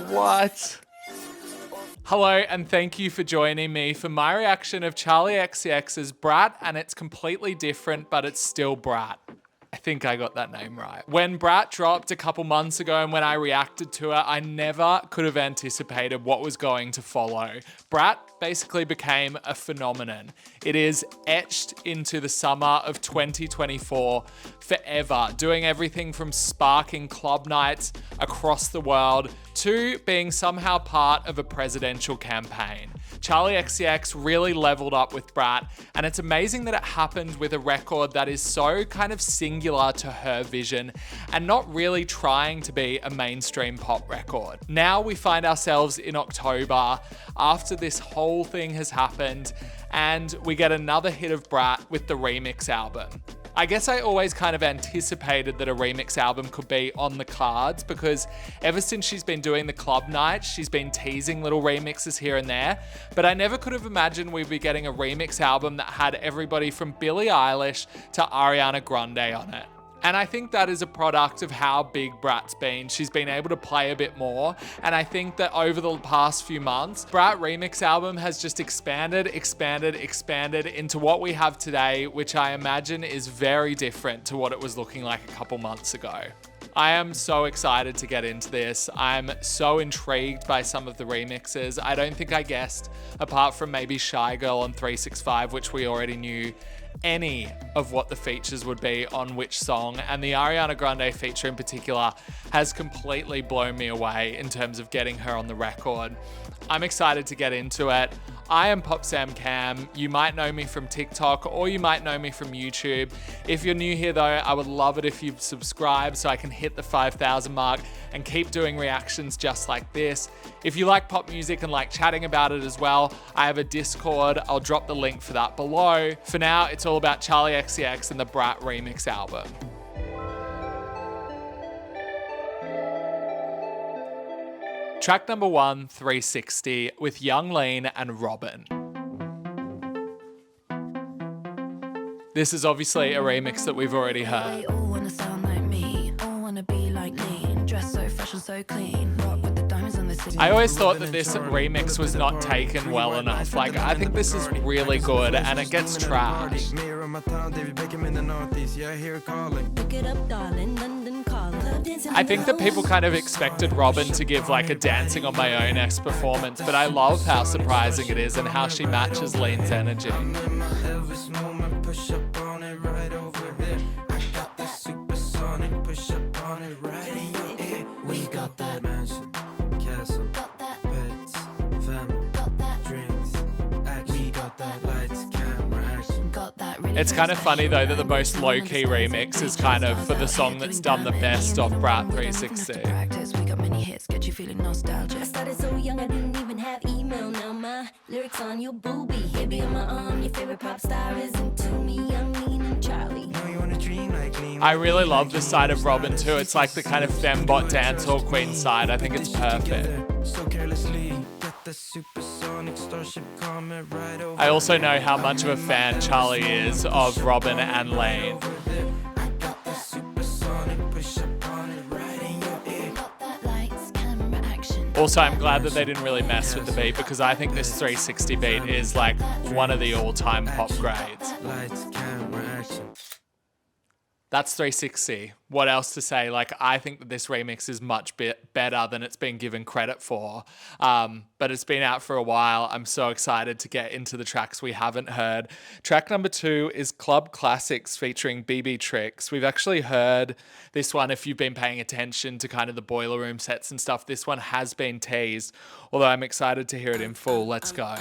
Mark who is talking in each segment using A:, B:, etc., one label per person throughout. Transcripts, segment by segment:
A: What? Hello, and thank you for joining me for my reaction of Charli XCX's Brat, and it's completely different, but it's still Brat. I think I got that name right. When Brat dropped a couple months ago and when I reacted to it, I never could have anticipated what was going to follow. Brat basically became a phenomenon. It is etched into the summer of 2024 forever, doing everything from sparking club nights across the world to being somehow part of a presidential campaign. Charli XCX really leveled up with Brat, and it's amazing that it happened with a record that is so kind of singular to her vision and not really trying to be a mainstream pop record. Now we find ourselves in October after this whole thing has happened, and we get another hit of Brat with the remix album. I guess I always kind of anticipated that a remix album could be on the cards because ever since she's been doing the club nights, she's been teasing little remixes here and there, but I never could have imagined we'd be getting a remix album that had everybody from Billie Eilish to Ariana Grande on it. And I think that is a product of how big Brat's been. She's been able to play a bit more. And I think that over the past few months, Brat Remix album has just expanded into what we have today, which I imagine is very different to what it was looking like a couple months ago. I am so excited to get into this. I'm so intrigued by some of the remixes. I don't think I guessed, apart from maybe Shy Girl on 365, which we already knew, any of what the features would be on which song, and the Ariana Grande feature in particular has completely blown me away in terms of getting her on the record. I'm excited to get into it. I am Pop Sam Cam. You might know me from TikTok or you might know me from YouTube. If you're new here though, I would love it if you'd subscribe so I can hit the 5,000 mark and keep doing reactions just like this. If you like pop music and like chatting about it as well, I have a Discord. I'll drop the link for that below. For now, it's all about Charli XCX and the Brat Remix album. Track number 1, 360, with Young Lean and Robin. This is obviously a remix that we've already heard.
B: They all wanna sound like me, all wanna be like Lean, dress so fresh and so clean, rock with the diamonds on the city.
A: I always thought that this remix was not taken well enough. Like, I think this is really good and it gets trashed. I think that people kind of expected Robin to give like a Dancing on My Own-esque performance, but I love how surprising it is and how she matches Lean's energy. It's kind of funny though that the most low-key remix is kind of for the song that's done the best off Brat 360.
B: We got many hits, get you feeling nostalgic. I started so young I didn't even have email. Now my lyrics on your boobie, baby on my arm. Your favorite pop star is into me, Young Lean and Charli.
A: I really love this side of Robin too. It's like the kind of fembot dancehall queen side. I think it's perfect. I also know how much of a fan Charli is of Robin and Lean. Also, I'm glad that they didn't really mess with the beat because I think this 360 beat is like one of the all-time pop grades. That's 360. What else to say? Like, I think that this remix is much better than it's been given credit for. But it's been out for a while. I'm so excited to get into the tracks we haven't heard. Track number 2 is Club Classics featuring BB Tricks. We've actually heard this one if you've been paying attention to kind of the Boiler Room sets and stuff. This one has been teased, although I'm excited to hear it in full. Let's go.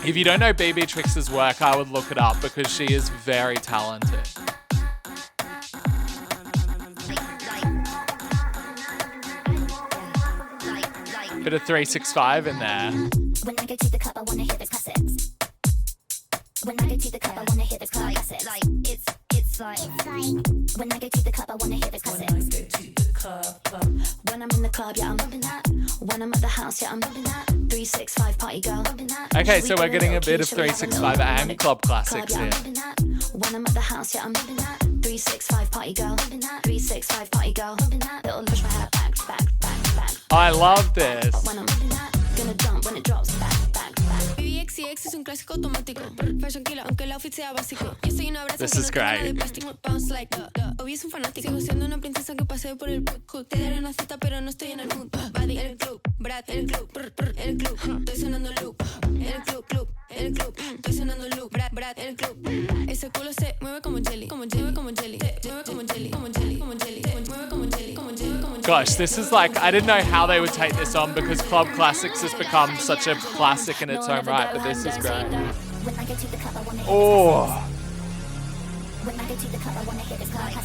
A: If you don't know BB Trix's work, I would look it up because she is very talented. Bit of 365 in there.
C: When I go to the club, I wanna hear the classics. When I go to the club, I wanna hear the classics. Like it's like when I go to the club, I wanna hear the classics. When I go to the club, when I'm in the club, yeah, I'm loving that.
B: When I'm at the house, yeah, I'm loving that. 365 party girl.
A: Okay, so we're getting a bit of 365 and club classics here.
B: When I'm at the house, yeah, I'm loving that. 365 party girl. 365 party girl. Little push my hair back.
A: I love this.
B: When I'm loving that, gonna jump when it drops back.
D: Charli XCX es un clásico automático. Fashion killer, aunque el outfit sea básico. Yo soy una brasa
A: This
D: que
A: is
D: no tiene nada de
A: great.
D: plástico. Bounce like hoy es un fanático. Sigo siendo una princesa que paseo por el hood. Te daré una cita, pero no estoy en el mood. Maddie, el club. Brat, el club. El club. Estoy sonando loop. El club. El club. Estoy sonando loop. Brat, el club. Ese culo se mueve como jelly. Como jelly. Como jelly. Mueve como jelly. Como jelly. Como jelly. Mueve como jelly. Como jelly. Como jelly.
A: Gosh, this is like, I didn't know how they would take this on because Club Classics has become such a classic in its own right, but this is great.
C: When I get to the club, I wanna hit
A: Oh,
C: When I get to the club, I wanna hit this club. Like,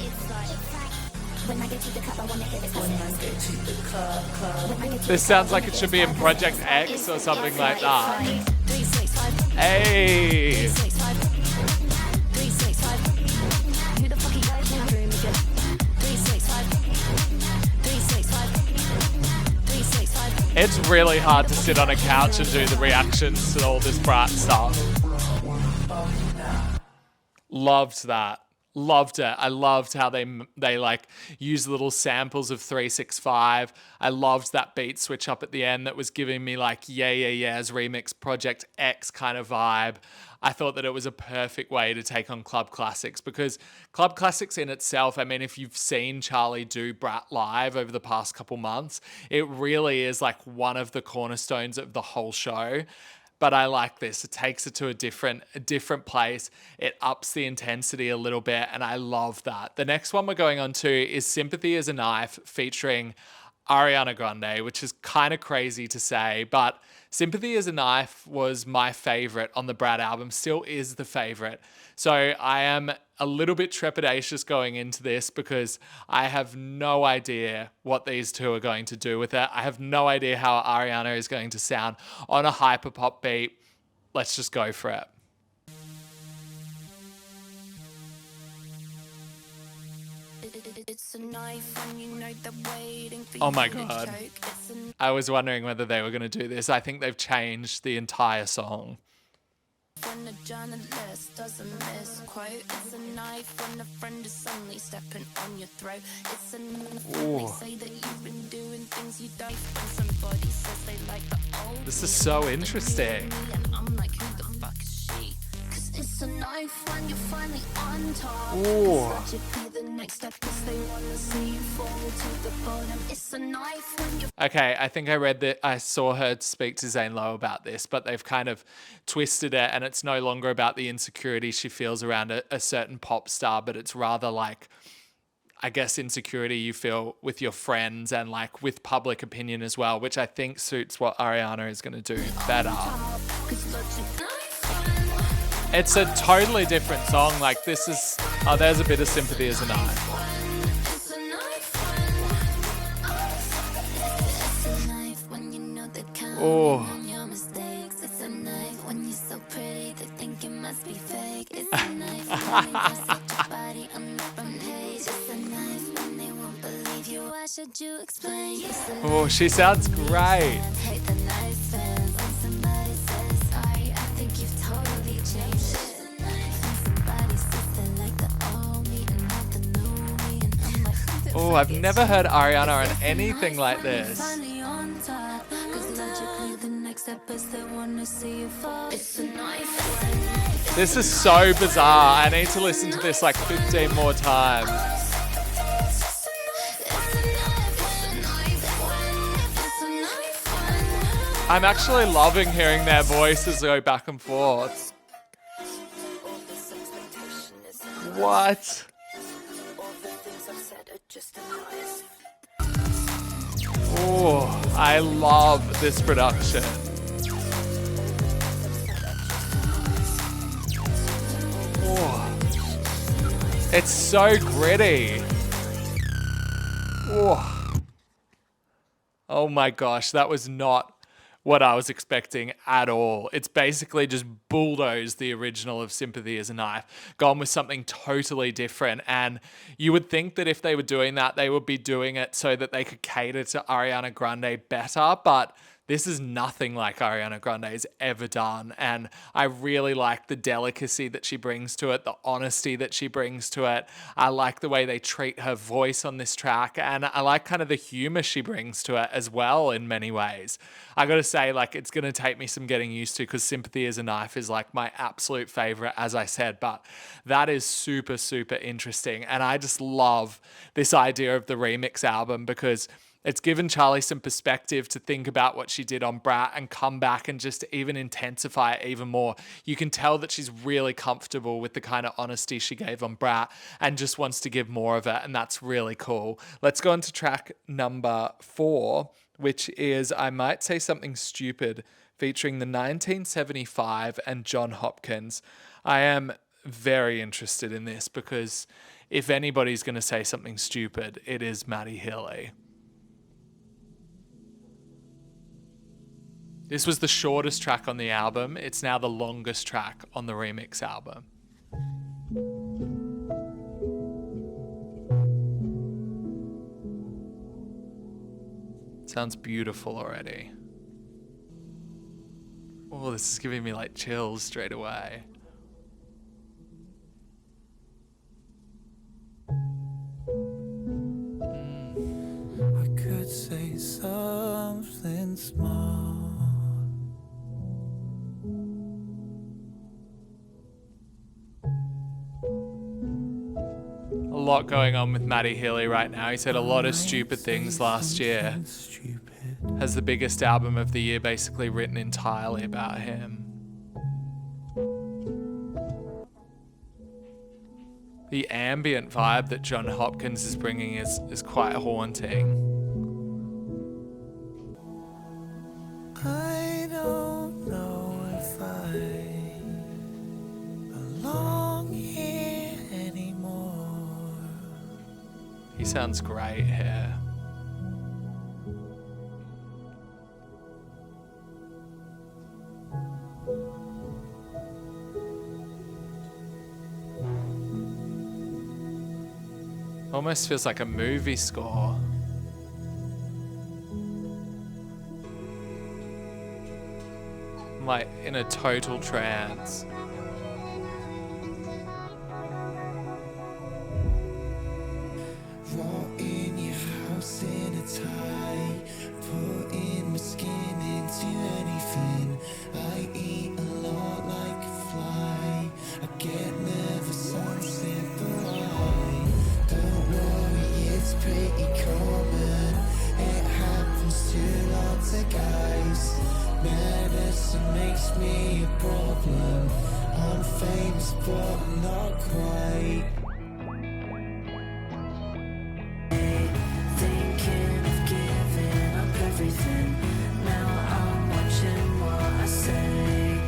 C: it's like. When I get to the club, I wanna hit this club. When I get to the club.
A: this sounds like it should be in Project X or something like that.
B: 365.
A: Hey,
B: 365. Who the fuck you guys in the room again? 365. 365.
A: it's really hard to sit on a couch and do the reactions to all this Brat stuff. Loved that. Loved it. I loved how they like use little samples of 365. I loved that beat switch up at the end that was giving me like Yeah's remix Project X kind of vibe. I thought that it was a perfect way to take on Club Classics because Club Classics in itself, I mean, if you've seen Charli do Brat live over the past couple months, it really is like one of the cornerstones of the whole show. But I like this. It takes it to a different place. It ups the intensity a little bit, and I love that. The next one we're going on to is Sympathy as a Knife featuring Ariana Grande, which is kind of crazy to say, but Sympathy as a Knife was my favorite on the Brat album, still is the favorite. So I am a little bit trepidatious going into this because I have no idea what these two are going to do with it. I have no idea how Ariana is going to sound on a hyperpop beat. Let's just go for it.
B: It's a knife and you know they're waiting for
A: Oh my
B: you to
A: God.
B: choke. It's a
A: I was wondering whether they were going to do this. I think they've changed the entire song.
B: when a journalist doesn't misquote. It's a knife when a friend is suddenly stepping on your throat. It's a knife when they say that you've been doing things you don't. When somebody says they like the old
A: This is so interesting.
B: and I'm like, who the fuck is she? 'Cause it's a knife when you're finally on top.
A: Ooh.
B: Logically, the next step is they wanna see you fall to the bottom. It's a knife when you're
A: Okay, I think I saw her speak to Zane Lowe about this, but they've kind of twisted it and it's no longer about the insecurity she feels around a certain pop star, but it's rather like, I guess, insecurity you feel with your friends and like with public opinion as well, which I think suits what Ariana is going to do better. It's a totally different song. Like this is, oh, there's a bit of Sympathy as a Knife. Oh. Oh, she sounds great. Oh, I've never heard Ariana on anything like this. This is so bizarre. I need to listen to this like 15 more times. I'm actually loving hearing their voices go back and forth. What? Oh, I love this production. Oh, it's so gritty. Oh. Oh my gosh, that was not what I was expecting at all. It's basically just bulldozed the original of Sympathy as a Knife, gone with something totally different. And you would think that if they were doing that, they would be doing it so that they could cater to Ariana Grande better, but this is nothing like Ariana Grande's ever done. And I really like the delicacy that she brings to it, the honesty that she brings to it. I like the way they treat her voice on this track. And I like kind of the humor she brings to it as well in many ways. I got to say, like, it's going to take me some getting used to because Sympathy as a Knife is like my absolute favorite, as I said. But that is super, super interesting. And I just love this idea of the remix album because it's given Charli some perspective to think about what she did on Brat and come back and just even intensify it even more. You can tell that she's really comfortable with the kind of honesty she gave on Brat and just wants to give more of it, and that's really cool. Let's go on to track number 4, which is I Might Say Something Stupid, featuring the 1975 and John Hopkins. I am very interested in this because if anybody's going to say something stupid, it is Maddie Hilly. This was the shortest track on the album. It's now the longest track on the remix album. Sounds beautiful already. Oh, this is giving me like chills straight away.
E: I could say something small.
A: A lot going on with Maddie Hilly right now. He said a lot of stupid things last year. Has the biggest album of the year basically written entirely about him. The ambient vibe that John Hopkins is bringing is quite haunting.
E: I don't know if I belong here anymore.
A: He sounds great here. Almost feels like a movie score. I'm like in a total trance.
E: Raw in your house in a tie, putting my skin into anything. I eat a lot like a fly. I get nervous on Sympathy. Don't worry, it's pretty common. It happens to lots of guys. Medicine makes me a problem. I'm famous but not quite. Thinking of giving up everything. Now I'm watching what I say.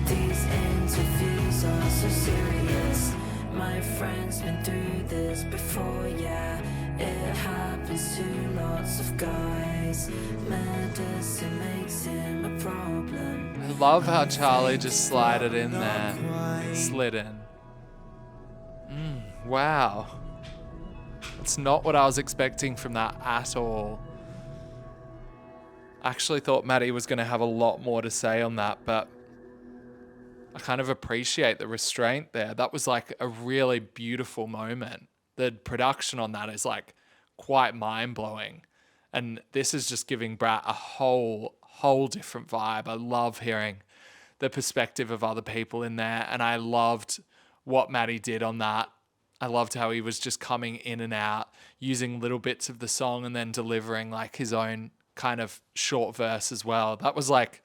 E: These interviews are so serious. My friend's been through this before, yeah. It happens to lots of guys. Medicine makes him a problem.
A: I love how Charli just slid it in there. Slid in. Wow. It's not what I was expecting from that at all. I actually thought Maddie was going to have a lot more to say on that, but I kind of appreciate the restraint there. That was like a really beautiful moment. The production on that is like quite mind-blowing. And this is just giving Brat a whole different vibe. I love hearing the perspective of other people in there. And I loved what Maddie did on that. I loved how he was just coming in and out, using little bits of the song and then delivering like his own kind of short verse as well. That was like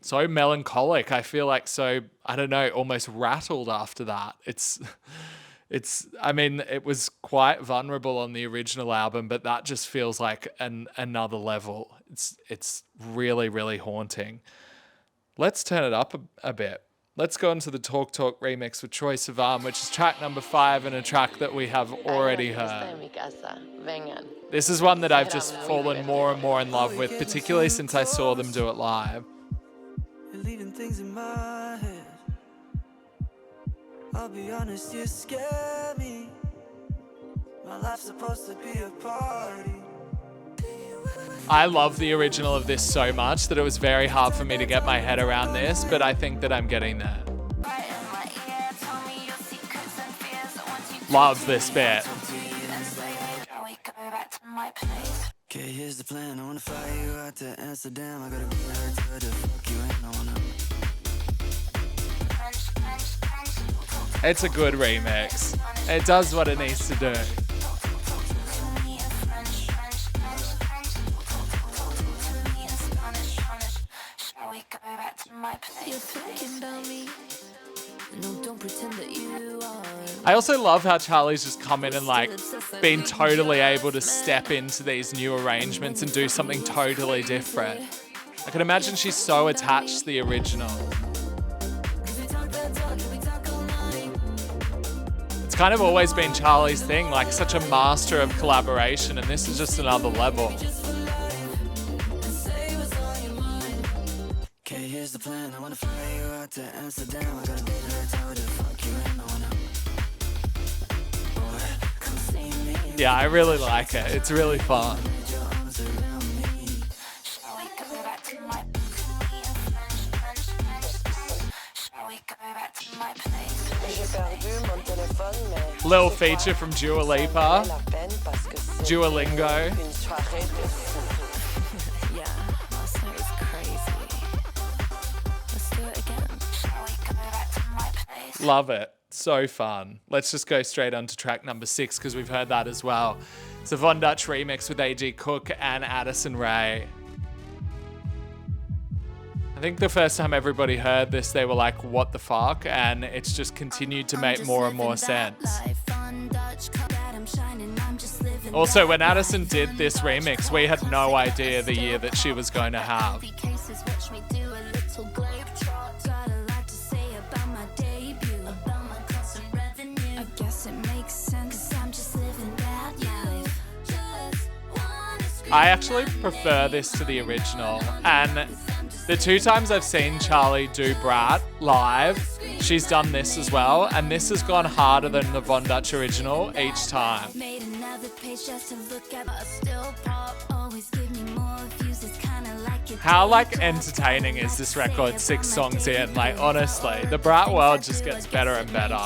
A: so melancholic. I feel like so, I don't know, almost rattled after that. I mean, it was quite vulnerable on the original album, but that just feels like another level. It's really, really haunting. Let's turn it up a bit. Let's go into the Talk Talk remix with Troye Sivan, which is track number 5 and a track that we have already heard. This is one that I've just fallen more and more in love with, particularly since I saw them do it live.
E: You're leaving things in my head. I'll be honest, you scare me. My life's supposed to be a party.
A: I love the original of this so much that it was very hard for me to get my head around this, but I think that I'm getting there. Love this bit.
E: Okay, here's the plan. I wanna fly you out to Amsterdam. I gotta be there to fuck you and I wanna.
A: It's a good remix. It does what it needs to do. I also love how Charlie's just come in and like been totally able to step into these new arrangements and do something totally different. I can imagine she's so attached to the original. It's kind of always been Charlie's thing, like such a master of collaboration, and this is just another level.
E: Okay, here's the plan. I wanna fly you out to Amsterdam. I gotta be there to fuck you and I wanna. Boy, come see me.
A: Yeah, I really like it. It's really fun.
E: Your arms around me.
B: Shall we go back to my Shall we go back to my place?
A: Little feature from Dua Lipa. Duolingo.
B: Yeah, last night was crazy. Let's do it again. Shall we go back to my place?
A: Love it. So fun. Let's just go straight on to track number 6 because we've heard that as well. It's a Von Dutch remix with A.G. Cook and Addison Rae. I think the first time everybody heard this, they were like, what the fuck? And it's just continued to make more and more sense. Also, when Addison did this remix, we had no idea the year that she was going to have. I actually prefer this to the original, and the 2 times I've seen Charli do Brat live, she's done this as well, and this has gone harder than the Von Dutch original each time. How like entertaining is this record 6 songs in? Like honestly, the Brat world just gets better and better.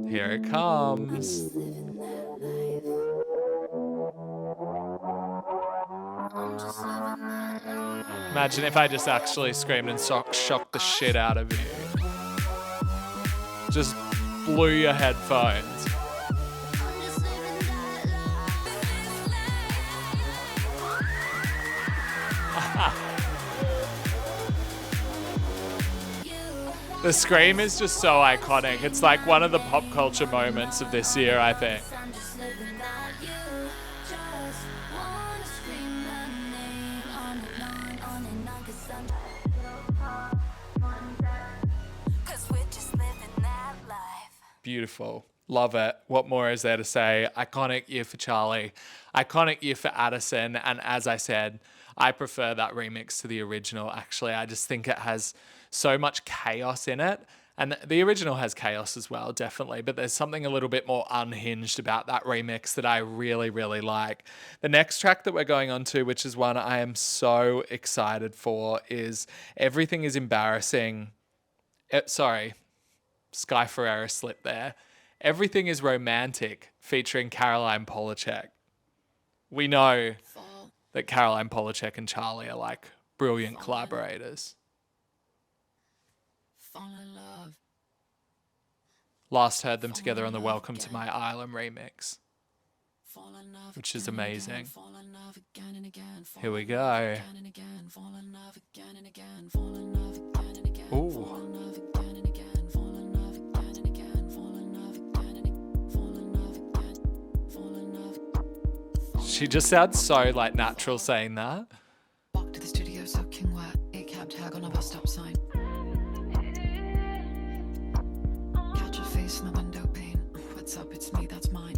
A: Here it comes. Imagine if I just actually screamed and shocked the shit out of you. Just blew your headphones. The scream is just so iconic. It's like one of the pop culture moments of this year, I think. Beautiful. Love it. What more is there to say? Iconic year for Charli. Iconic year for Addison. And as I said, I prefer that remix to the original, actually. I just think it has so much chaos in it. And the original has chaos as well, definitely. But there's something a little bit more unhinged about that remix that I really, really like. The next track that we're going on to, which is one I am so excited for, is Everything is Embarrassing. Sorry, Sky Ferreira slipped there. Everything is Romantic, featuring Caroline Polachek. We know that Caroline Polachek and Charli are like brilliant collaborators.
B: Fall in love.
A: Last heard them together on the Welcome to My Island remix, which is amazing. Here we go. Ooh. She just sounds so like natural saying that.
F: Walk to the studio so bus stop sign. Catch a face in the window pane. What's up? It's me, that's mine.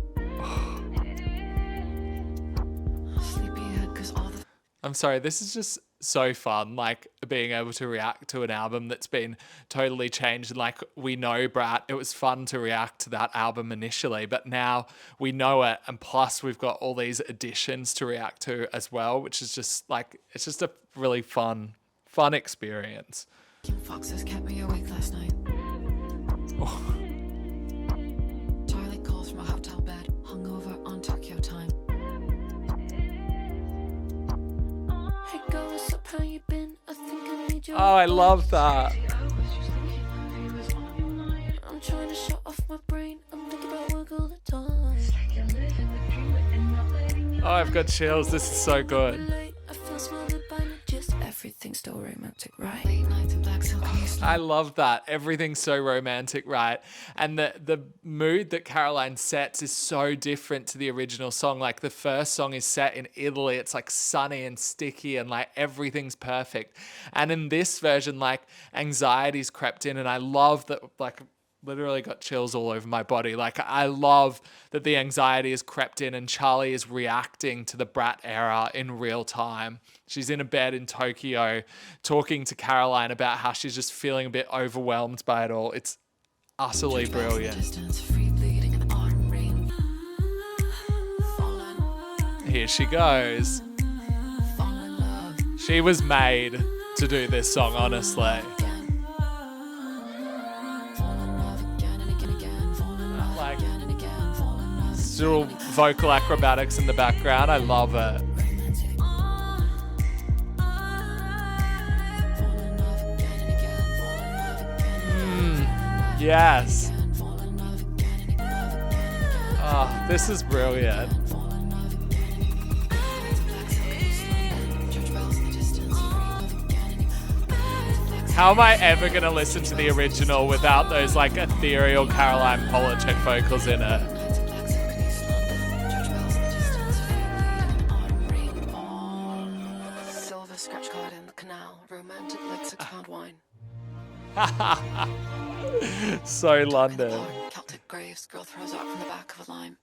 F: Sleepyhead, cause all the
A: I'm sorry, this is just so fun, like being able to react to an album that's been totally changed. And like, we know Brat, it was fun to react to that album initially, but now we know it. And plus we've got all these additions to react to as well, which is just like, it's just a really fun experience.
F: foxes kept me awake last night. Charlie calls from a hotel bed, hungover on Tokyo time.
B: Hey girl, what's up? How you been? I think I need your
A: Oh, I love that.
B: I'm trying to shut off my brain. I'm thinking about work all the time.
A: Oh, I've got chills. This is so good.
B: Late, I feel smothered by the gist. Everything's still romantic, right?
F: Late nights in black silk and you sleep.
A: I love that. Everything's so romantic, right? And the mood that Caroline sets is so different to the original song. Like the first song is set in Italy. It's like sunny and sticky and like everything's perfect. And in this version, like anxiety's crept in, and I love that, like, literally got chills all over my body. Like, I love that the anxiety has crept in and Charli is reacting to the Brat era in real time. She's in a bed in Tokyo talking to Caroline about how she's just feeling a bit overwhelmed by it all. It's utterly brilliant.
F: Distance, free bleeding in the autumn rain. Fallen,
A: Here she goes.
F: fallen in love
A: She was made to do this song, honestly.
F: again. Fall in love again and again, again. Fall in love
A: Like,
F: again and again. Fall in love.
A: still vocal acrobatics in the background. I love it.
F: Romantic. Fall in love again and again. Fall in love again.
A: Yes.
F: Fall in love again and again.
A: Oh, this is brilliant.
F: Fall in love again. Black silk church bells in the distance. Free love again and again.
A: How am I ever going to listen to the original without those like ethereal Caroline Polachek vocals in it?
F: Nights in black silk in East London. Church bells in the distance. Free bleeding in autumn rain. Fall. Silver scratch card in the canal. Romantic like £6 wine.
A: So London.
F: Barn, Celtic graves. Girl throws up from the back of a lime.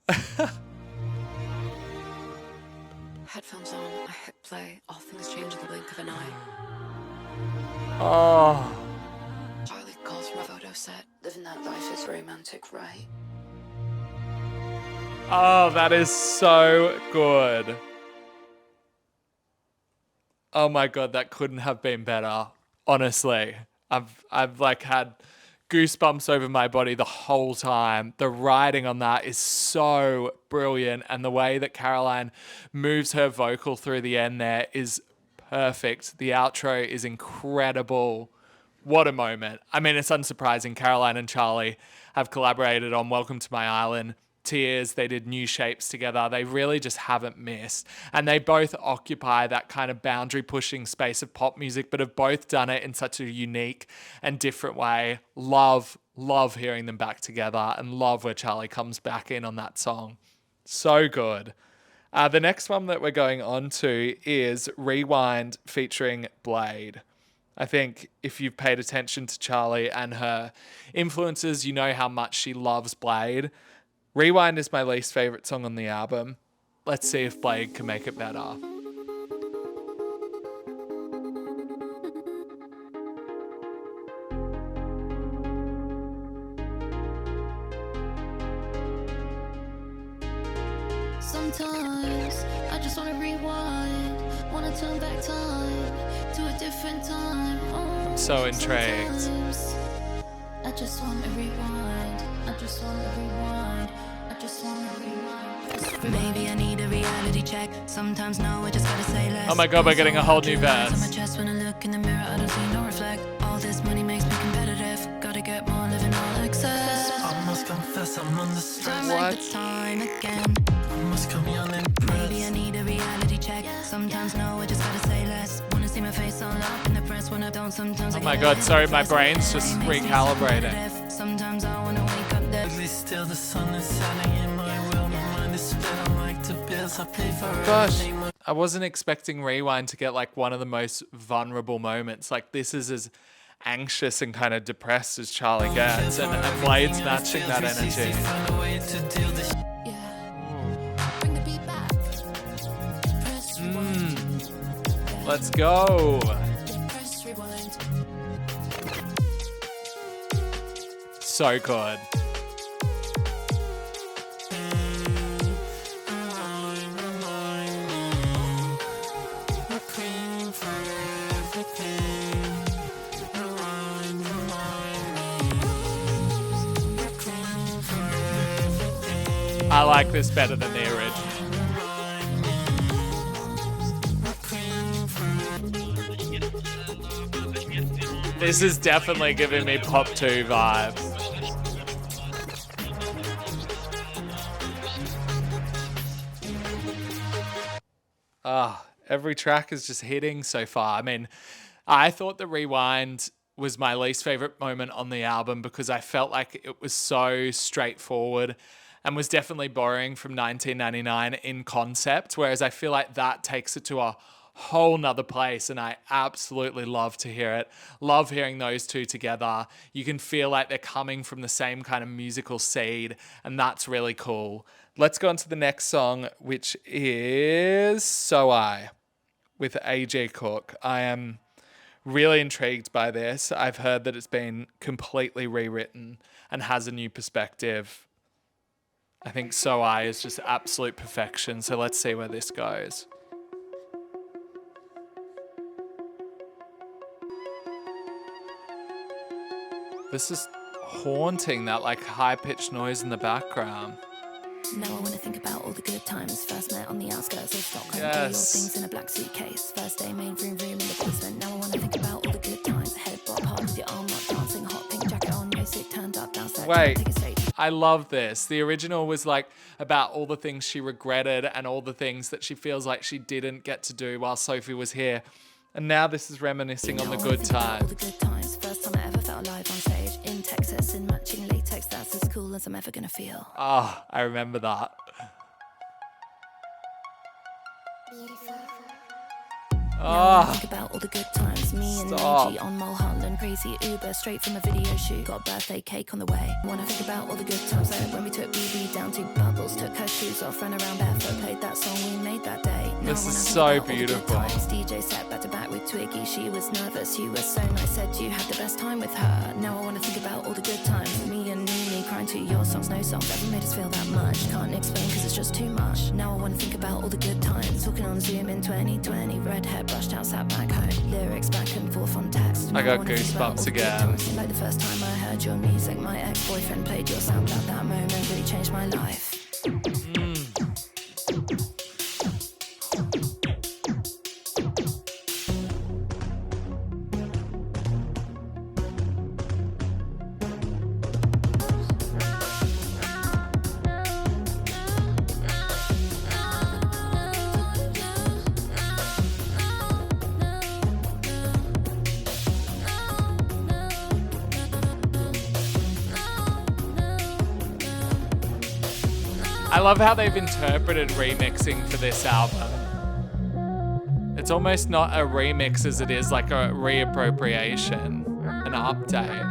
F: Headphones on. I hit play. All things change in the blink of an eye.
A: Oh,
F: Charlie calls from a photo set. Living that life is romantic, right?
A: oh, that is so good. Oh my God, that couldn't have been better. Honestly, I've like had goosebumps over my body the whole time. The writing on that is so brilliant, and the way that Caroline moves her vocal through the end there is perfect. The outro is incredible. What a moment. I mean, it's unsurprising. Caroline and Charli have collaborated on Welcome to My Island, Tears. They did New Shapes together. They really just haven't missed. And they both occupy that kind of boundary pushing space of pop music, but have both done it in such a unique and different way. Love hearing them back together, and love where Charli comes back in on that song. So good. The next one that we're going on to is Rewind featuring Blade. I think if you've paid attention to Charli and her influences, you know how much she loves Blade. Rewind is my least favorite song on the album. Let's see if Blade can make it better.
B: Sometimes I just wanna rewind, wanna turn back time to a different time. Oh,
A: so intrigued.
B: sometimes I just wanna rewind. I just wanna rewind. I just wanna rewind. Maybe I need a reality check. Sometimes no, I just gotta say less.
A: Oh my God, we're getting a whole new
B: On my
A: verse.
B: chest when I look in the mirror, I don't see no reflect. All this money makes me competitive. Gotta get more, living all excess.
E: I must confess I'm under stress.
B: Like the time again.
E: I must come young and
B: Maybe I need a reality check. Sometimes no, I just gotta say less. Wanna see my face all up in the press when I don't. Sometimes I
A: Oh my
B: get
A: God,
B: lost
A: sorry,
B: in the
A: my
B: press.
A: brain's just
B: It makes me
A: recalibrating.
B: competitive. Sometimes I wanna wake up dead.
E: ugly still. The sun is shining in my will. My mind is split. I'm like to bills. I pay for
A: Gosh,
E: everything.
A: I wasn't expecting Rewind to get like one of the most vulnerable moments. Like this is as anxious and kind of depressed as Charlie gets, and Blade's matching that energy.
B: Yeah. Bring the beat back. Press rewind.
A: Let's go.
B: Press rewind.
A: So good. I like this better than the original. This is definitely giving me Pop 2 vibes. Every track is just hitting so far. I mean, I thought the Rewind was my least favorite moment on the album because I felt like it was so straightforward and was definitely borrowing from 1999 in concept, whereas I feel like that takes it to a whole nother place, and I absolutely love to hear it. Love hearing those two together. You can feel like they're coming from the same kind of musical seed, and that's really cool. Let's go on to the next song, which is So I with AJ Cook. I am really intrigued by this. I've heard that it's been completely rewritten and has a new perspective. I think So I is just absolute perfection. So let's see where this goes. This is haunting, that like high-pitched noise in the background.
B: Now I wanna think about all the good times. First met on the outskirts of Stockholm.
A: Yes.
B: Do your things in a black suitcase. First day made room in the basement. Now I wanna think about all the good times. Head bop hard with your arm up, dancing hot pink jacket on, music turned up, downstairs.
A: Wait.
B: Take a stage.
A: I love this. The original was like about all the things she regretted and all the things that she feels like she didn't get to do while Sophie was here. And now this is reminiscing on the
B: Now I wanna
A: good
B: think about all
A: times.
B: the good times. First time I ever felt alive on stage in Texas in matching latex. That's as cool as I'm ever gonna feel.
A: Oh, I remember that.
B: Now I
A: Oh,
B: think about all the good times. Me and
A: Stop.
B: Angie on Mulholland, crazy Uber straight from a video shoot. Got a birthday cake on the way. Wanna think about all the good times like when we took BB down to Bubbles, took her shoes off, ran around barefoot, played that song we made that day. Now
A: This
B: I
A: is
B: wanna think
A: so
B: about all the good
A: beautiful.
B: times. DJ set back to back with Twiggy. She was nervous, you were so nice, said you had the best time with her. Now I wanna think about all the good times. Me and Nini crying to your songs, no songs ever made us feel that much. Can't explain cause it's just too much. Now I wanna think about all the good times. Talking on Zoom in 2020, red hair brushed out, sat back home. Lyrics back and forth on text.
A: I
B: Now
A: got
B: wanna think about all
A: goosebumps
B: the good
A: again.
B: times. Like the first time I heard your music, my ex-boyfriend played your SoundCloud. That moment really changed my life.
A: I love how they've interpreted remixing for this album. It's almost not a remix as it is like a reappropriation, an update.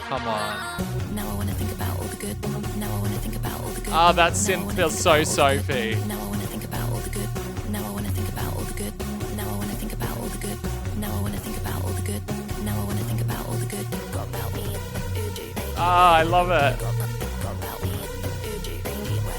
A: Come on.
B: Now I wanna think about all the good. Now I wanna think about all the good.
A: Oh, that
B: Now I
A: synth
B: wanna
A: feels
B: think
A: so
B: about all the good.
A: Sophie.
B: Now I wanna think about all the good. Now I wanna think about all the good. Now I wanna think about all the good. Now I wanna think about all the good. Now I wanna think about all the good. Got about me. Ooh, gee, baby.
A: Ah, I love it.
B: Got about me. Ooh, gee, baby, way.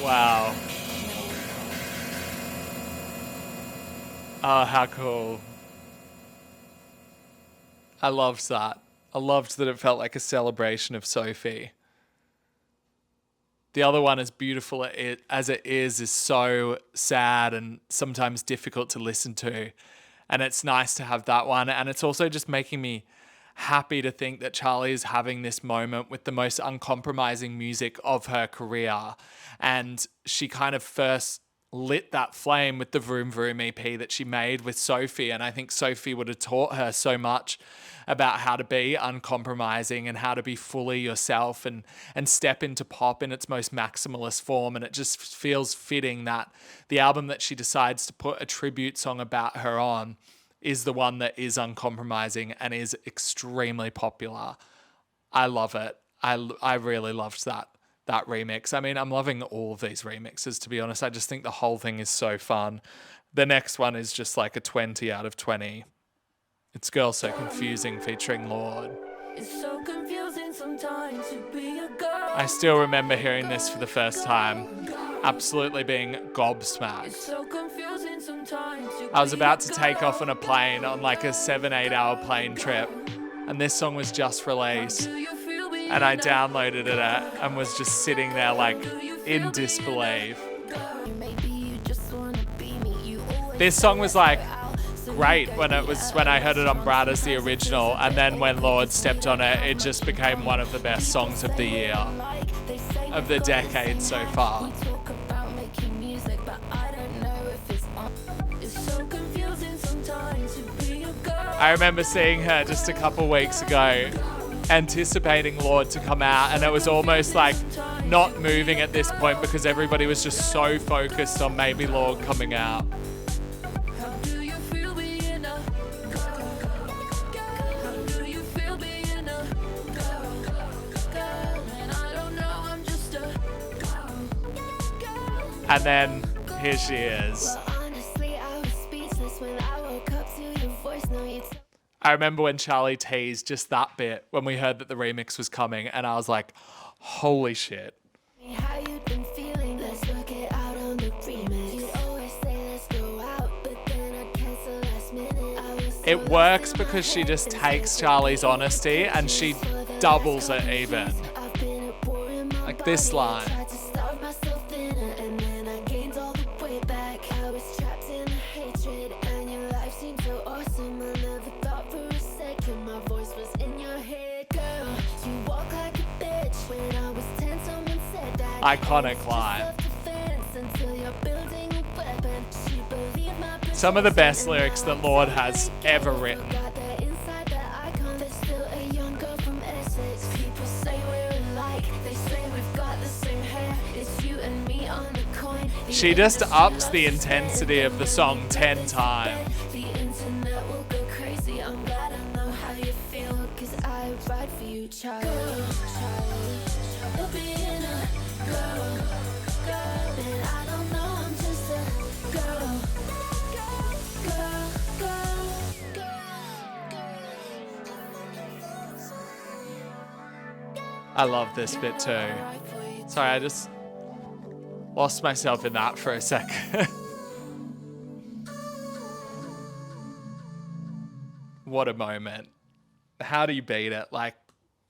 A: Wow. Oh, how cool. I loved that. I loved that it felt like a celebration of Sophie. The other one, as beautiful as it is so sad and sometimes difficult to listen to. And it's nice to have that one. And it's also just making me happy to think that Charli is having this moment with the most uncompromising music of her career. And she kind of first lit that flame with the Vroom Vroom EP that she made with Sophie. And I think Sophie would have taught her so much about how to be uncompromising and how to be fully yourself and step into pop in its most maximalist form. And it just feels fitting that the album that she decides to put a tribute song about her on is the one that is uncompromising and is extremely popular. I love it. I really loved that remix. I mean, I'm loving all of these remixes, to be honest. I just think the whole thing is so fun. The next one is just like a 20 out of 20. It's Girl So Confusing featuring Lorde.
B: It's so confusing sometimes to be a girl.
A: I still remember hearing this for the first time, absolutely being gobsmacked.
B: So confusing sometimes to
A: I was about to take off on a plane on like a 7-8 hour plane trip, and this song was just released, and I downloaded it and was just sitting there like in disbelief. This song was like great when I heard it on Brat as the original, and then when Lorde stepped on it, it just became one of the best songs of the year, of the decade so far. I remember seeing her just a couple weeks ago, anticipating Lorde to come out, and it was almost like not moving at this point because everybody was just so focused on maybe Lorde coming out. And then here she is. I remember when Charli teased just that bit when we heard that the remix was coming, and I was like, holy shit. It works because she just takes Charli's honesty and she doubles it even. Like this line. Iconic line. Some of the best lyrics that Lorde has ever written. She just ups the intensity of the song 10 times. I love this bit too. Sorry, I just lost myself in that for a second. What a moment. How do you beat it? Like,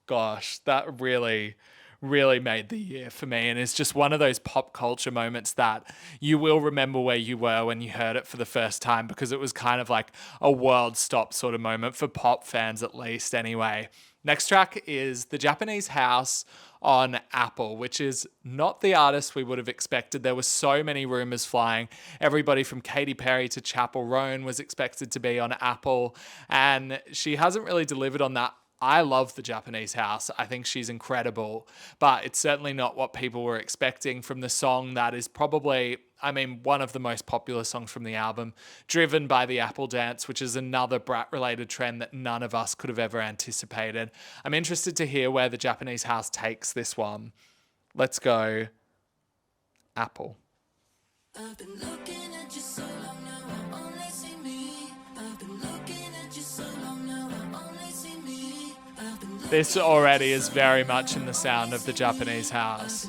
A: gosh, that really made the year for me, and it's just one of those pop culture moments that you will remember where you were when you heard it for the first time, because it was kind of like a world stop sort of moment for pop fans, at least anyway. Next track is The Japanese House on Apple, which is not the artist we would have expected. There were so many rumors flying. Everybody from Katy Perry to Chappell Roan was expected to be on Apple, and she hasn't really delivered on that. I love The Japanese House. I think she's incredible, but it's certainly not what people were expecting from the song that is probably, I mean, one of the most popular songs from the album, driven by the Apple dance, which is another Brat-related trend that none of us could have ever anticipated. I'm interested to hear where The Japanese House takes this one. Let's go Apple.
B: I've been looking at you so long now, I only see me. I've been looking at you so long now, I only see me.
A: This already is very much in the sound of The Japanese House.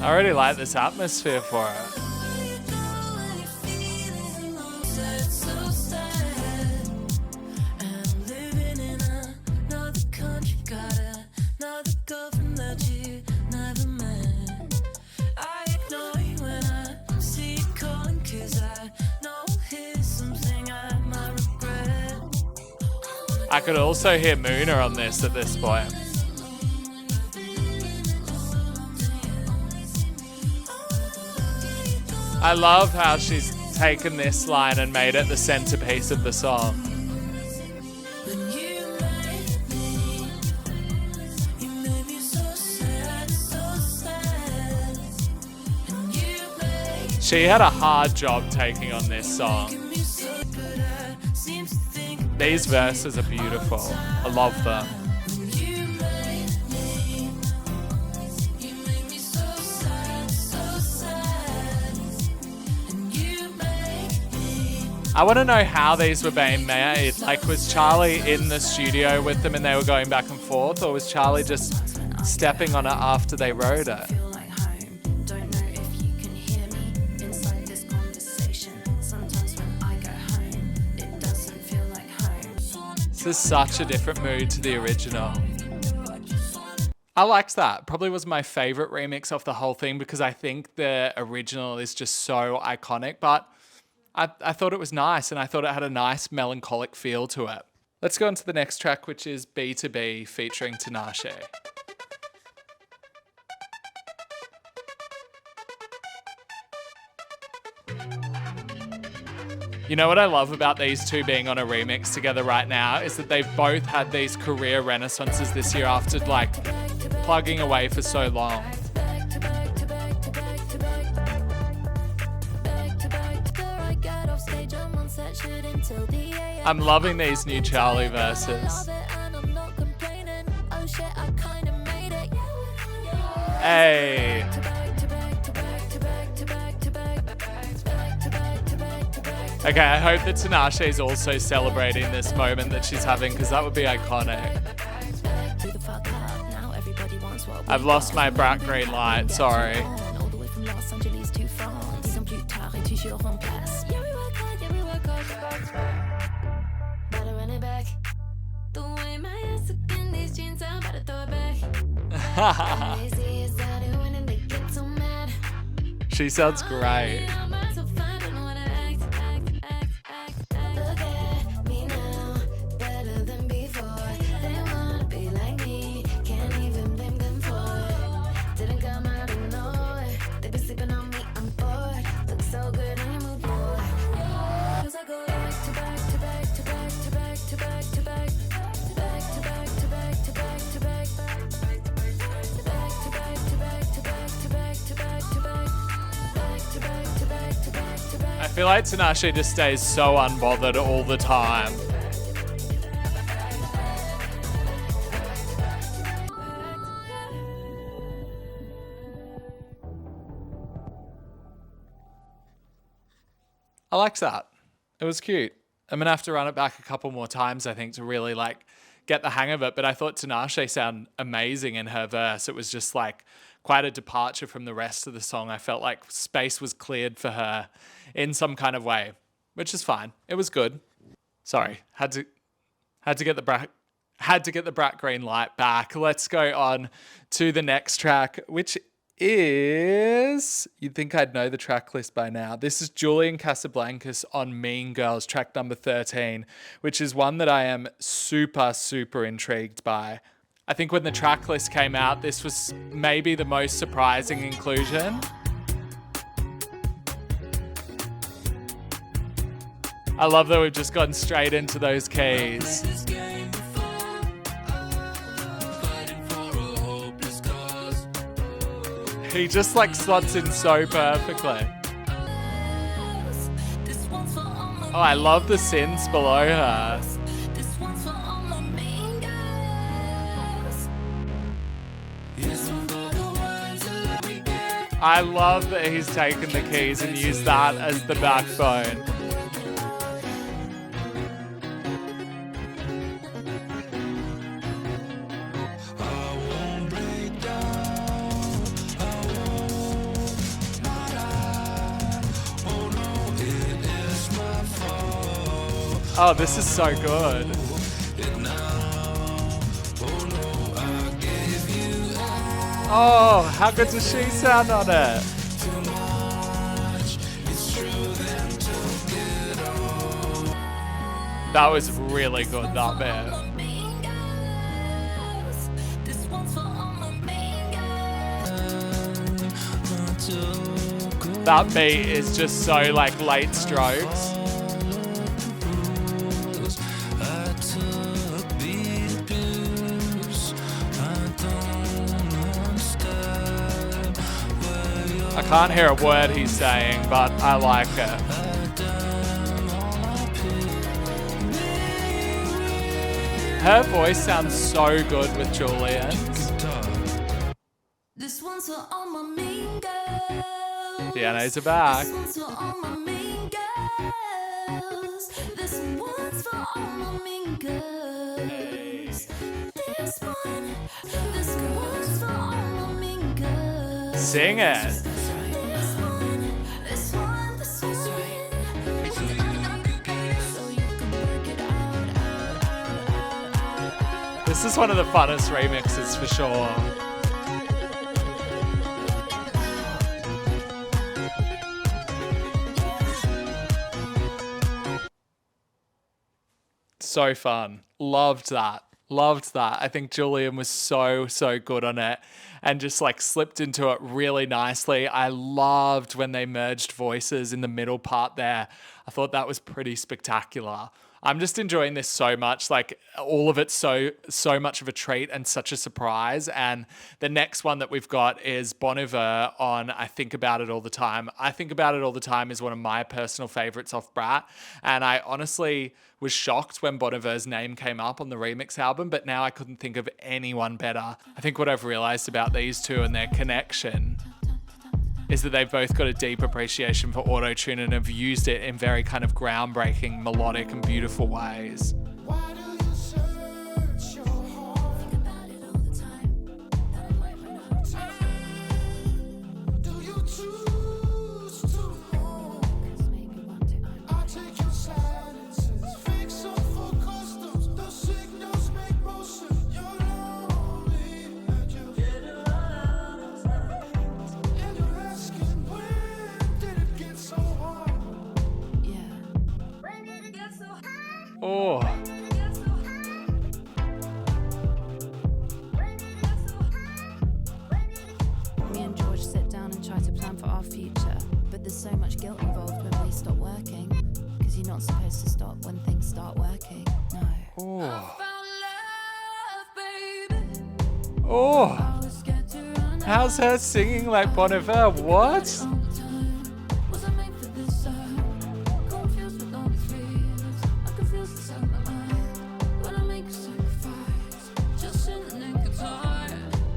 A: I already like this atmosphere for it. I could also hear Moona on this at this point. I love how she's taken this line and made it the centerpiece of the song. She had a hard job taking on this song. These verses are beautiful. I love them. I want to know how these were being made. Like, was Charli in the studio with them and they were going back and forth, or was Charli just stepping on it after they wrote it? This is such a different mood to the original. I liked that. Probably was my favorite remix of the whole thing because I think the original is just so iconic, but I thought it was nice and I thought it had a nice melancholic feel to it. Let's go on to the next track, which is B2B featuring Tinashe. You know what I love about these two being on a remix together right now is that they've both had these career renaissances this year after like plugging away for so long. I'm loving these new Charli verses. Hey. Okay, I hope that Tinashe is also celebrating this moment that she's having because that would be iconic. I've lost my Brat green light, sorry. She sounds great. I feel like Tinashe just stays so unbothered all the time. I liked that. It was cute. I'm gonna have to run it back a couple more times, I think, to really like get the hang of it. But I thought Tinashe sounded amazing in her verse. It was just like quite a departure from the rest of the song. I felt like space was cleared for her in some kind of way, which is fine. It was good. Sorry, had to get the Brat green light back. Let's go on to the next track, which is, you'd think I'd know the track list by now. This is Julian Casablancas on Mean Girls, track number 13, which is one that I am super, super intrigued by. I think when the track list came out, this was maybe the most surprising inclusion. I love that we've just gone straight into those keys. He just like slots in so perfectly. Oh, I love the synths below her. I love that he's taken the keys and used that as the backbone. Oh, this is so good. Oh, how good does she sound on it? That was really good, that bit. That beat is just so like late Strokes. I can't hear a word he's saying, but I like it. Her voice sounds so good with Julian's.
B: This one's for all my mean girls.
A: Pianos are back.
B: This one's for all my mean girls. This one's for all my mean girls. This one's for all my mean girls.
A: Sing it.
B: This one. So you can work it out.
A: This is one of the funnest remixes for sure. So fun. Loved that. I think Julian was so good on it and just like slipped into it really nicely. I loved when they merged voices in the middle part there. I thought that was pretty spectacular. I'm just enjoying this so much, like all of it so much of a treat and such a surprise. And the next one that we've got is Bon Iver on I Think About It All the Time. I Think About It All the Time is one of my personal favorites off Brat. And I honestly was shocked when Bon Iver's name came up on the remix album, but now I couldn't think of anyone better. I think what I've realized about these two and their connection is that they've both got a deep appreciation for auto-tune and have used it in very kind of groundbreaking, melodic and beautiful ways.
E: Why do you search your heart?
B: Think about it all the time. That I might run out of time.
E: Do you choose to know?
B: 'Cause maybe one day
E: I take your silences, fix them for customs. Those signals make motion. You're lonely and you get around. And you're asking, when did it get so hard?
B: Yeah.
A: Oh,
B: Me and George sit down and try to plan for our future, but there's so much guilt involved when we stop working. Because you're not supposed to stop when things start working. No.
A: oh. How's her singing like Bon Iver? What?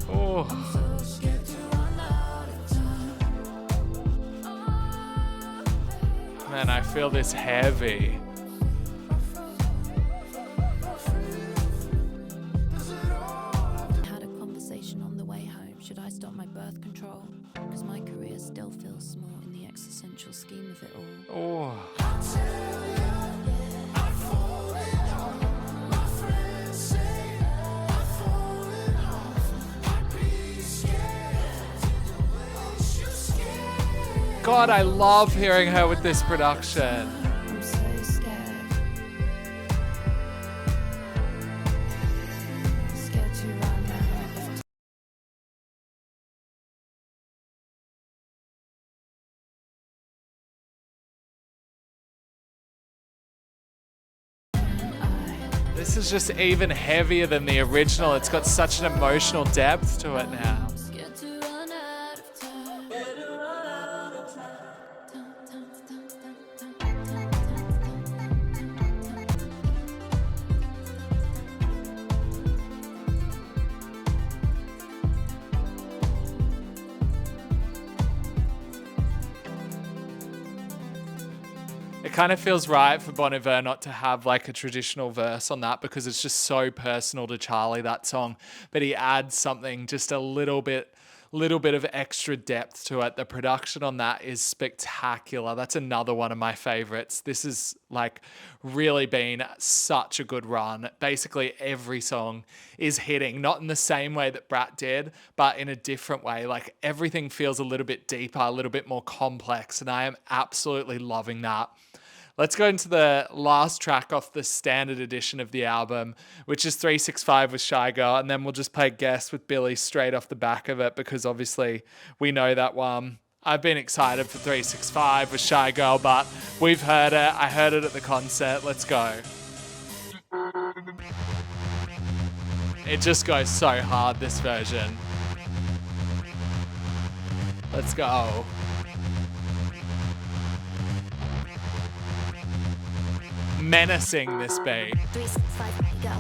A: Oh. Man, I feel this heavy.
B: Had a conversation on the way home. Should I stop my birth control? Because my career still feels small in the existential scheme of it all.
A: Oh. God, I love hearing her with this production.
B: I'm so scared. Scared to run out of
A: This is just even heavier than the original. It's got such an emotional depth to it now.
B: scared to run out of time.
A: It kind of feels right for Bon Iver not to have like a traditional verse on that because it's just so personal to Charli, that song. But he adds something just a little bit of extra depth to it. The production on that is spectacular. That's another one of my favorites. This has like really been such a good run. Basically every song is hitting, not in the same way that Brat did, but in a different way. Like everything feels a little bit deeper, a little bit more complex, and I am absolutely loving that. Let's go into the last track off the standard edition of the album, which is 365 with Shy Girl, and then we'll just play Guess with Billy straight off the back of it because obviously we know that one. I've been excited for 365 with Shy Girl, but we've heard it. I heard it at the concert. Let's go. It just goes so hard, this version. Let's go. Menacing, this beat.
C: 365 go.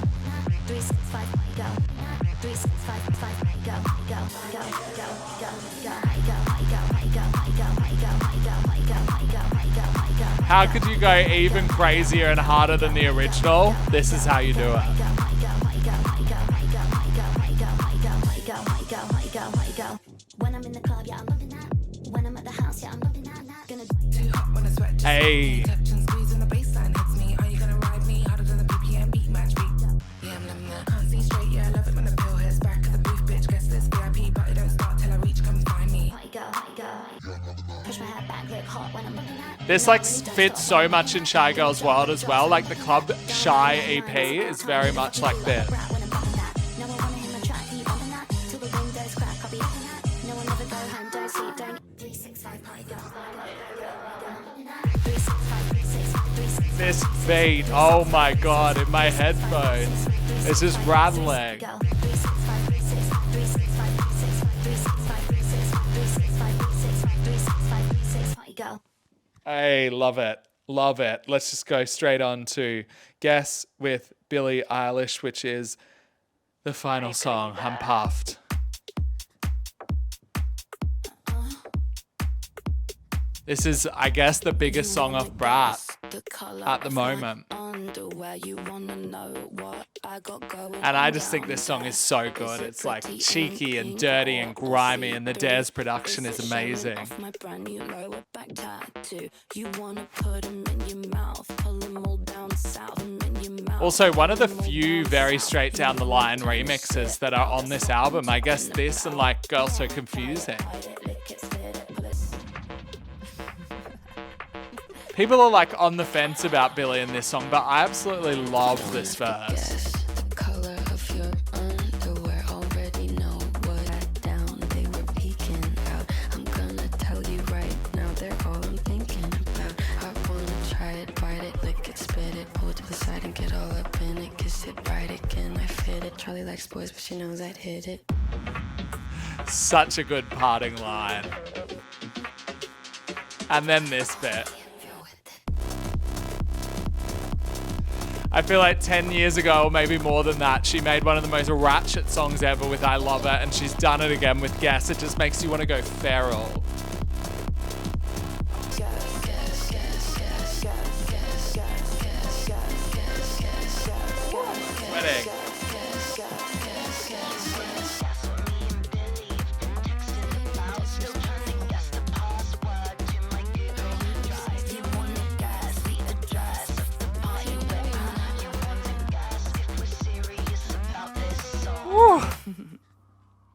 C: 365 go. 365 go. Go. Go. Go.
A: How could you go even crazier and harder than the original? This is how you do it.
C: When I'm in the club, yeah, I'm loving that. When I'm at the house, yeah, I'm loving that.
E: Too hot when I sweat.
A: Hey.
E: Tension squeeze and the baseline hits me. Are you gonna ride me harder than the BPM beat match beat? Yeah, I'm loving that. Can't see straight, yeah, I love it when the pill hits back at the booth, bitch. Guess this VIP, but it don't start till I reach. Come find me.
C: Push my head back, look hot when I'm loving that.
A: This like fits so much in Shy Girl's world as well. Like the Club Shy EP is very much like this. This beat, oh my god, in my headphones, it's just rattling. Hey, love it. Love it. Let's just go straight on to Guess with Billie Eilish, which is the final song. I'm puffed. This is, I guess, the biggest song off Brat at the moment. And I just think this song is so good. It's like cheeky and dirty and grimy, and the Dares production is amazing. Also, one of the few very straight down the line remixes that are on this album. I guess this and like Girl So Confusing. People are like on the fence about Billie in this song, but I absolutely love this verse.
F: The color of your underwear already know what I down. They were peeking out. I'm gonna tell you right now, they're all I'm thinking about. I wanna try it, bite it, lick it, spit it, pull it to the side and get all up in it. Kiss it, ride it, can I fit it? Charli likes boys, but she knows I'd hit it.
A: Such a good parting line. And then this bit. I feel like 10 years ago, or maybe more than that, she made one of the most ratchet songs ever with I Love It, and she's done it again with Guess. It just makes you want to go feral. Sweating.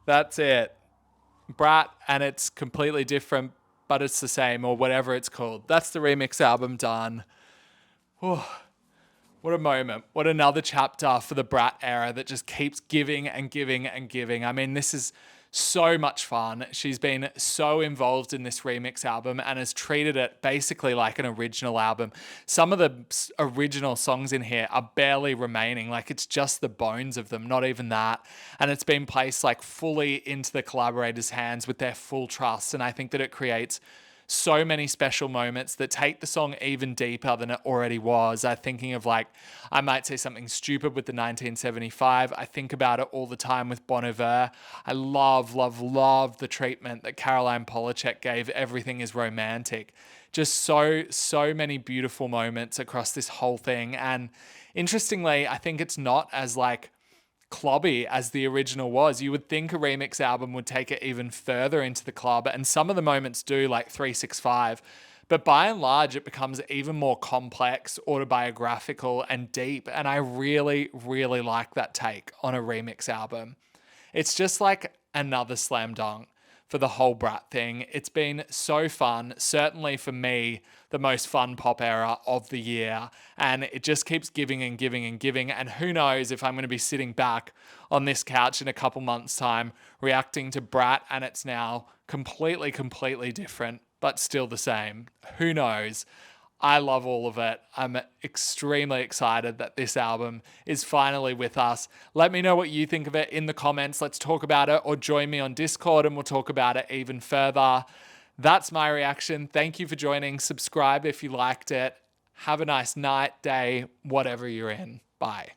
A: That's it. Brat, and it's completely different, but it's the same, or whatever it's called. That's the remix album done. Whew. What a moment. What another chapter for the Brat era that just keeps giving and giving and giving. I mean, this is so much fun. She's been so involved in this remix album and has treated it basically like an original album. Some of the original songs in here are barely remaining. Like it's just the bones of them, not even that. And it's been placed like fully into the collaborators' hands with their full trust. And I think that it creates so many special moments that take the song even deeper than it already was. I'm thinking of like, I might say something stupid with the 1975. I think about it all the time with Bon Iver. I love, love, love the treatment that Caroline Polachek gave Everything Is Romantic. Just so many beautiful moments across this whole thing. And interestingly, I think it's not as like clubby as the original was. You would think a remix album would take it even further into the club, and some of the moments do, like 365, but by and large it becomes even more complex, autobiographical and deep, and I really like that take on a remix album. It's just like another slam dunk for the whole Brat thing. It's been so fun, certainly for me, the most fun pop era of the year. And it just keeps giving and giving and giving. And who knows if I'm going to be sitting back on this couch in a couple months' time reacting to Brat and it's now completely different, but still the same. Who knows? I love all of it. I'm extremely excited that this album is finally with us. Let me know what you think of it in the comments. Let's talk about it, or join me on Discord and we'll talk about it even further. That's my reaction. Thank you for joining. Subscribe if you liked it. Have a nice night, day, whatever you're in. Bye.